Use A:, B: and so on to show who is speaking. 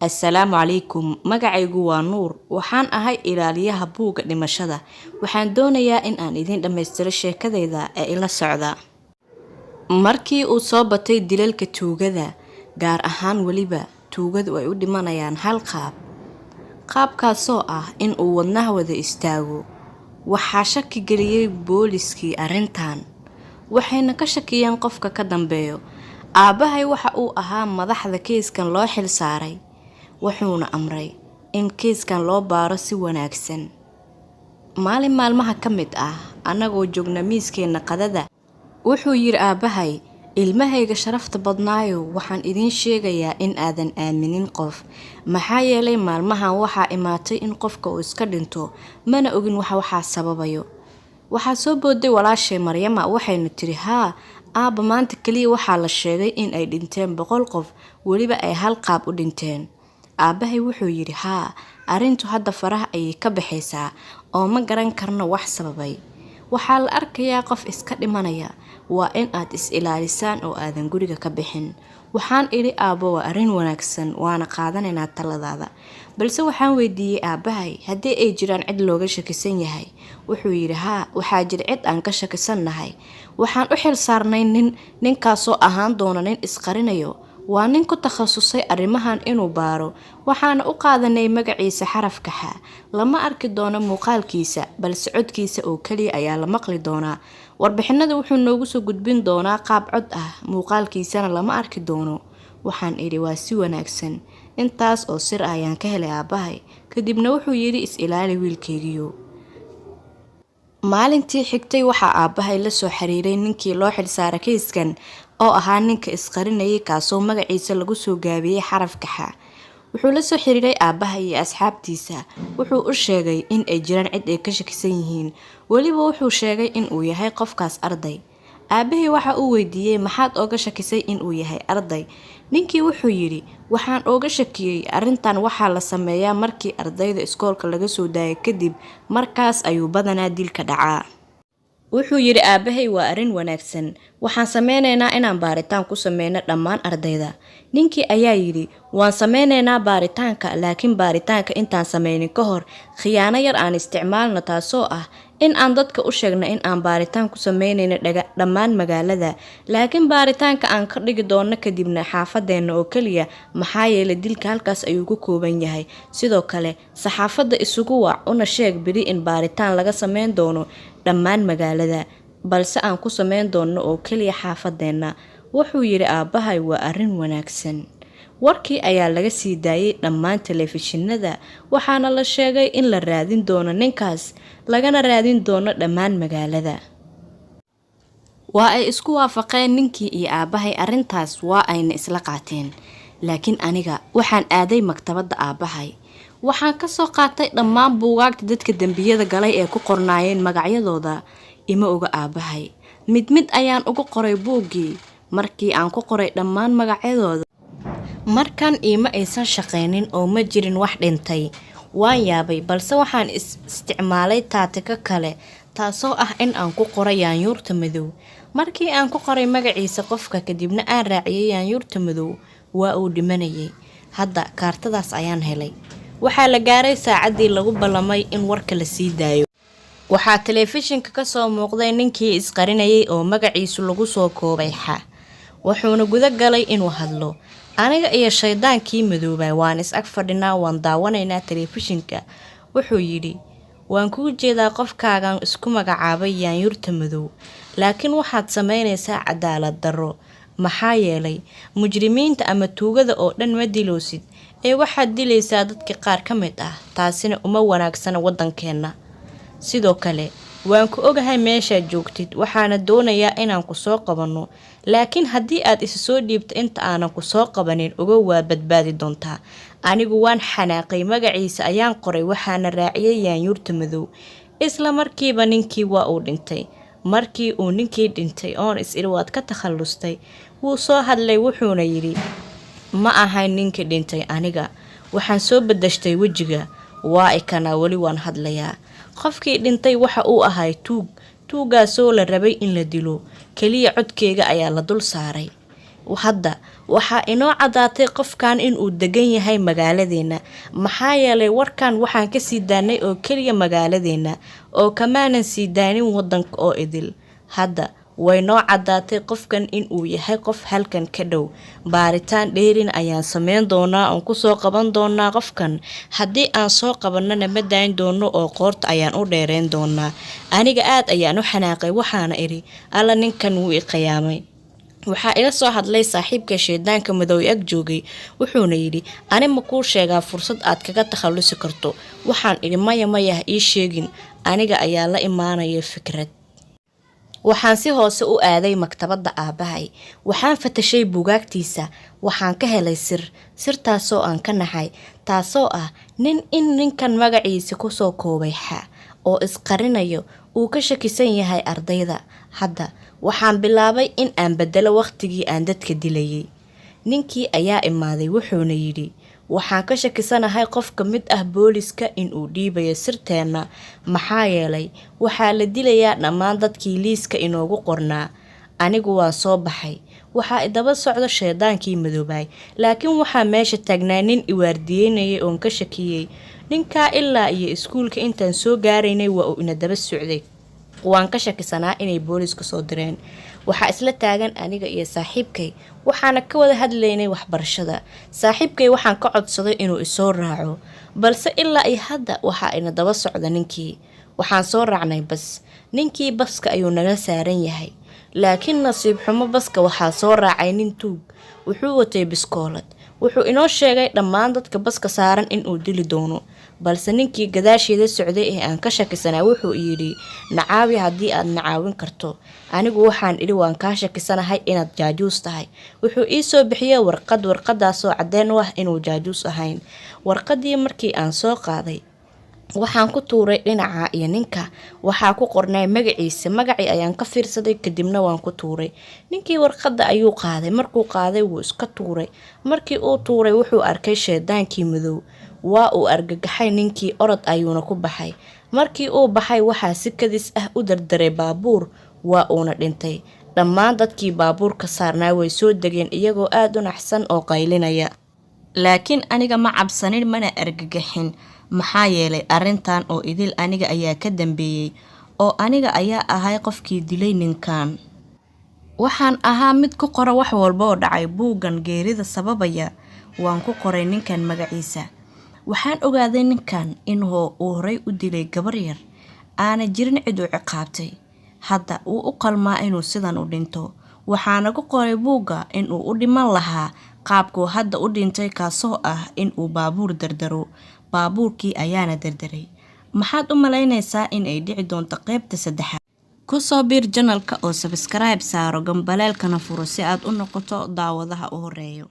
A: Assalaamu calaykum. Magacaygu waa Nuur. Waxaan ahay ilaaliyaha buugga dhimashada. Waxaan doonayaa in aan idin dhammaystiro sheekadayda ee ila socda. Markii uu soo batay dilalka tuugada, gaar ahaan weliba tuugadu ay u dhimanayaan hal qaab. Qaabkaasoo ah in uu wadnaha wada istaago. Waxaa shaki geliyay booliskii arrintan. Waxayna ka shakiyeen qofka ka dambeeyo. Aabahay waxa uu ahaa madaxda kiiskan loo xil saaray. Wuxuuna amray in kiiskan loo baaro si wanaagsan. Maalin maalmaha ka mid ah, annagoo joogna miiskeena qadada, wuxuu yiri aabahay, ilmahayga sharafta badnaayo, waxaan idin sheegayaa in aadan aaminin qof. Maxaa yeelay maalmahan waxaa imaatay in qofka uu iska dhinto, mana ogin waxa sababayo. Waxaa soo booday walaashay Maryama, waxayna tiri aaba maanta kaliya waxaa la sheegay in ay dhinteen 100 qof, weliba ay hal qaab u dhinteen. Aabahay wuxuu yiri arrintu hadda faraha ayay ka baxaysaa oo ma garan karno wax sababay. Waxaa la arkayaa qof iska dhimanaya, waa in aad is ilaalisaan oo aadan guriga ka bixin. Waxaan iri aabo waa arrin wanaagsan, waana qaadanaynaa taladaada. Balse waxaan weydiiyay aabahay haddii ay jiraan cid looga shakisan yahay. Wuxuu yiri waxaa jira cid aan ka shakisanahay. Waxaan u xil saarnay ninkaasoo ahaan doona nin isqarinayo. Waa nin ku takhasusay arrimahan inuu baaro. Waxaan u qaadanay magaciisa xarafka X. Lama arki doono muuqaalkiisa, balse codkiisa oo kaliya ayaa la maqli doonaa. Warbixinada wuxuu noogu soo gudbin doonaa qaab cod ah, muuqaalkiisana lama arki doono. Waxaan iri waa si wanaagsan. Intaas oo sir ayaan ka helay aabahay. Kadibna wuxuu yiri is ilaali wiilkaygiyo. Maalintii xigtay waxaa aabahay la soo xiriiray ninkii loo xil saaray kiiskan oo ahaa ninka isqarinayay kaasoo magaciisa lagu soo gaabiyay xarafka X. Wuxuu la soo xiriiray aabahay iyo asxaabtiisa. Wuxuu u sheegay in ay jiraan cid ay ka shakisan yihiin. Weliba wuxuu sheegay in uu yahay qofkaas arday. Aabahay waxa uu weydiiyay maxaad ooga shakisay in uu yahay arday. Ninkii wuxuu yiri waxaan ooga shakiyay arrintan waxaa la sameeyaa markii ardayda iskoolka laga soo daayay kadib, markaas ayuu badanaa dilka dhacaa. Wuxuu yiri aabahay waa arrin wanaagsan. Waxaan sameynaynaa inaan baaritaan ku sameyno dhammaan ardayda. Ninkii ayaa yiri waan sameynaynaa baaritaanka, laakiin baaritaanka intaan sameynin ka hor khiyaano yar aan isticmaalno, taasoo ah in aan dadka u sheegno in aan baaritaan ku sameynayno dhammaan magaalada, laakiin baaritaanka aan ka dhigi doono kadibna xaafadeena oo kaliya, maxaa yeelay dilka halkaas ayuu ku kooban yahay. Sidoo kale saxaafadda isugu wac una sheeg biri in baaritaan laga sameyn doono dhammaan magaalada, balse aan ku sameyn doono oo kaliya xaafadeena. Wuxuu yiri aabahay waa arrin wanaagsan. Warkii ayaa laga sii daayay dhammaan telefishinada, waxaana la sheegay in la raadin doono ninkaas, lagana raadin doono dhammaan magaalada. Waa ay isku waafaqeen ninkii iyo aabahay arrintaas, waa ayna isla qaateen. Laakiin aniga waxaan aaday maktabadda aabahay. Waxaan ka soo qaatay dhammaan buugaagta dadka dambiyada galay ee ku qornaayeen magacyadooda. Ima oga aabahay. Mid ayaan ugu qoray buuggii. Markii aan ku qoray dhammaan magacyadooda, markan ima aysan shaqeynin oo ma jirin wax dhintay. Waan yaabay, balse waxaan isticmaalay taatika kale, taasoo ah in aan ku qoray yaanyuurta madow. Markii aan ku qoray magaciisa qofka kadibna aan raaciyay yaanyuurta madow, waa uu dhimanayay. Hadda kaartadaas ayaan helay. Waxaa la gaaray saacadii lagu ballamay in warka la sii daayo. Waxaa telefishinka ka soo muuqday ninkii isqarinayay oo magaciisu lagu soo koobay X. Wuxuuna guda galay inuu hadlo. Aniga iyo shaydaankii madoobay waan is ag fadhinaa, waan daawanaynaa telefishinka. Wuxuu yiri waan kuu jeedaa qofkaagan isku magacaabay yaanyuurta madow, laakiin waxaad sameynaysaa cadaalad darro. Maxaa yeelay mujrimiinta ama tuugada oo dhan ma diloosid, ee waxaad dilaysaa dadka qaar ka mid ah, taasina uma wanaagsana wadankeena. Sidoo kale waan ku ogahay meesha joogtid, waxaana doonayaa inaan ku soo qabano, laakiin haddii aad isa soo dhiibto inta aanan ku soo qabanin, uga waa badbaadi doontaa. Anigu waan xanaaqay, magaciisa ayaan qoray, waxaana raaciyay yaanyuurta madow. Isla markiiba ninkii waa uu dhintay. Markii uu ninkii dhintay oon is iri waad ka takhallustay, wuu soo hadlay wuxuuna yiri ma ahayn ninkii dhintay aniga, waxaan soo bedeshtay wejiga. Waa ikana wali waan hadlayaa. Qofkii dhintay waxa uu ahay tuugaasoo la rabay in la dilo, kaliya codkeyga ayaa la dul saaray. hadda waxaa inoo cadaatay qofkan inuu degan yahay magaaladeena, maxaa yeelay warkan waxaan ka sii daanay oo keliya magaaladeena oo kamaanan sii daanin wadanka oo idil. Hadda way noo cadaatay qofkan inuu yahay qof halkan ka dhow. Baaritaan dheerin ayaan sameyn doonaa oo kusoo qaban doonaa qofkan. Haddii aan soo qabanana ma daayin doono oo qoorta ayaan u dheereyn doonaa. Aniga aad ayaan u xanaaqay, waxaana iri alla ninkan wuu i qiyaamay. waxaa ila soo hadlay saaxiibka sheedaanka madow ag joogay, wuxuuna yidhi ani ma kuu sheegaa fursad aad kaga takhalusi karto. waxaan idhi maya ii sheegin, aniga ayaa la imaanaya fikrad. waxaan si hoose u aaday maktabadda aabahay, waxaan fatashay buugaagtiisa, waxaan ka helay sirtaasoo aan ka naxay, taasoo ah ninkan magaciisa kusoo koobay xa oo isqarinayo uu ka shakisan yahay ardayda. hadda waxaan bilaabay in aan bedelo waqtigii aan dadka dilayay. ninkii ayaa imaaday, wuxuuna yidhi waxaan ka shakisanahay qof ka mid ah booliska inuu dhiibayo sirteena, maxaa yeelay waxaa la dilayaa dhammaan dadkii liiska inoogu qornaa. anigu waan soo baxay, waxaa idaba socdo sheedaankii madoobay, laakiin waxaa meesha taagnaa nin iwaardiyeynayay oon ka shakiyey. ninkaa ilaa iyo iskuulka intaan soo gaaraynay waa uu ina daba socday. waan ka shakisanaa inay booliska soo direen. waxaa isla taagan aniga iyo saaxiibkay, waxaana ka wada hadlaynay waxbarashada. saaxiibkay waxaan ka codsaday inuu isoo raaco, balse ilaa iyo hadda waxaa ina daba socda ninkii. waxaan soo raacnay bas, ninkii baska ayuu naga saaran yahay, laakiin nasiib xumo baska waxaa soo raacay nin tuug. wuxuu watay biskoolad, wuxuu inoo sheegay dhammaan dadka baska saaran inuu dili doono, balse ninkii gadaasheeda socday ee aan ka shakisanaa wuxuu yidhi nacaawi haddii aad nacaawin karto. anigu waxaan idhi waan kaa shakisanahay inaad jaajuus tahay. wuxuu ii soo bixiyey warqadaasoo caddeyn u ah inuu jaajuus ahayn. warqadii markii aan soo qaaday waxaan ku tuuray dhinaca iyo ninka waxaa ku qornay magaciisa. magacii ayaan ka fiirsaday, kadibna waan ku tuuray. ninkii warqadda ayuu qaaday, markuu qaaday wuu iska tuuray. markii uu tuuray wuxuu arkay sheedaankii madow, waa uu argagaxay. ninkii orod ayuuna ku baxay. markii uu baxay waxaa si kadis ah u dardaray baabuur, waa uuna dhintay. dhammaan dadkii baabuurka saarnaa way soo degeen iyagoo aad u naxsan oo qaylinaya, laakiin aniga ma cabsanin mana argagaxin, maxaa yeelay arrintan oo idil aniga ayaa ka dambeeyey oo aniga ayaa ahay qofkii dilay ninkan. waxaan ahaa mid ku qora wax walba oo dhacay. buuggan geerida sababaya waan ku qoray ninkan magaciisa. waxaan ogaaday ninkan inuu horay u dilay gabar yar, aana jirin cid u ciqaabtay. hadda wuu u qalmaa inuu sidan u dhinto. waxaana ku qoray buugga inuu u dhiman lahaa qaabkuu hadda u dhintay, kaasoo ah inuu baabuur dardaro. baabuurkii ayaana dardaray. maxaad u malaynaysaa in ay dhici doonto qaybta 3? ku soo biir janalka oo subscribe saaro, gambaleelkana furo si aad u noqoto daawadaha u horeeyo.